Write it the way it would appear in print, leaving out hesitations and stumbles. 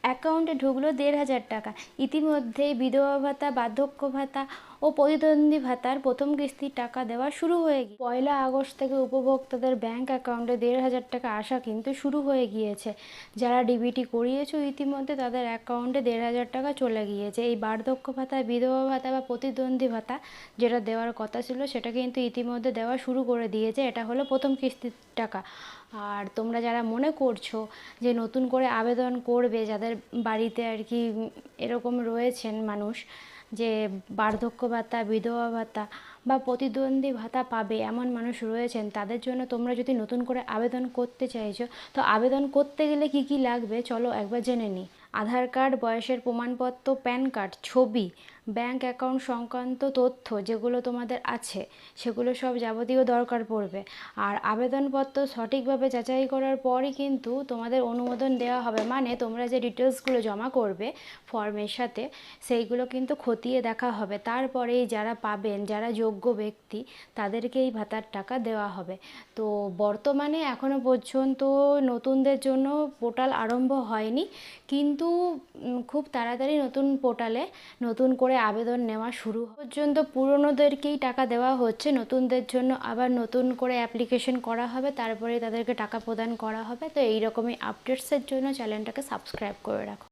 অ্যাকাউন্টে ঢুকলো ১,৫০০ টাকা। ইতিমধ্যেই বিধবা ভাতা, বার্ধক্য ভাতা ও প্রতিদ্বন্দ্বী ভাতার প্রথম কিস্তির টাকা দেওয়া শুরু হয়ে গিয়ে ১ আগস্ট থেকে উপভোক্তাদের ব্যাংক অ্যাকাউন্টে ১,৫০০ টাকা আসা কিন্তু শুরু হয়ে গিয়েছে। যারা ডিবিটি করিয়েছো ইতিমধ্যে তাদের অ্যাকাউন্টে ১,৫০০ টাকা চলে গিয়েছে। এই বার্ধক্য ভাতা, বিধবা ভাতা বা প্রতিদ্বন্দ্বী ভাতা যেটা দেওয়ার কথা ছিল সেটা কিন্তু ইতিমধ্যে দেওয়া শুরু করে দিয়েছে। এটা হলো প্রথম কিস্তির টাকা। আর তোমরা যারা মনে করছো যে নতুন করে আবেদন করবে, যাদের বাড়িতে আর কি এরকম রয়েছেন মানুষ যে বার্ধক্য ভাতা, বিধবা ভাতা বা প্রতিদ্বন্দ্বী ভাতা পাবে এমন মানুষ রয়েছেন, তাদের জন্য তোমরা যদি নতুন করে আবেদন করতে চাইছো, তো আবেদন করতে গেলে কি কি লাগবে চলো একবার জেনে নিই। আধার কার্ড, বয়সের প্রমাণপত্র, প্যান কার্ড, ছবি, ব্যাংক অ্যাকাউন্ট সংক্রান্ত তথ্য যেগুলো তোমাদের আছে সেগুলো সব যাবতীয় দরকার পড়বে। আর আবেদনপত্র সঠিকভাবে যাচাই করার পরই কিন্তু তোমাদের অনুমোদন দেওয়া হবে। মানে তোমরা যে ডিটেলসগুলো জমা করবে ফর্মের সাথে সেইগুলো কিন্তু খতিয়ে দেখা হবে, তারপরেই যারা পাবেন, যারা যোগ্য ব্যক্তি তাদেরকে এই ভাতার টাকা দেওয়া হবে। তো বর্তমানে এখনও পর্যন্ত নতুনদের জন্য পোর্টাল আরম্ভ হয়নি, কিন্তু খুব তাড়াতাড়ি নতুন পোর্টালে নতুন করে আবেদন নেওয়া শুরু পর্যন্ত পুরনোদেরকেই টাকা দেওয়া হচ্ছে, নতুনদের জন্য আবার নতুন করে অ্যাপ্লিকেশন করা হবে, তারপরে তাদেরকে টাকা প্রদান করা হবে। তো এই রকমই আপডেটসের জন্য চ্যানেলটাকে সাবস্ক্রাইব করে রাখো।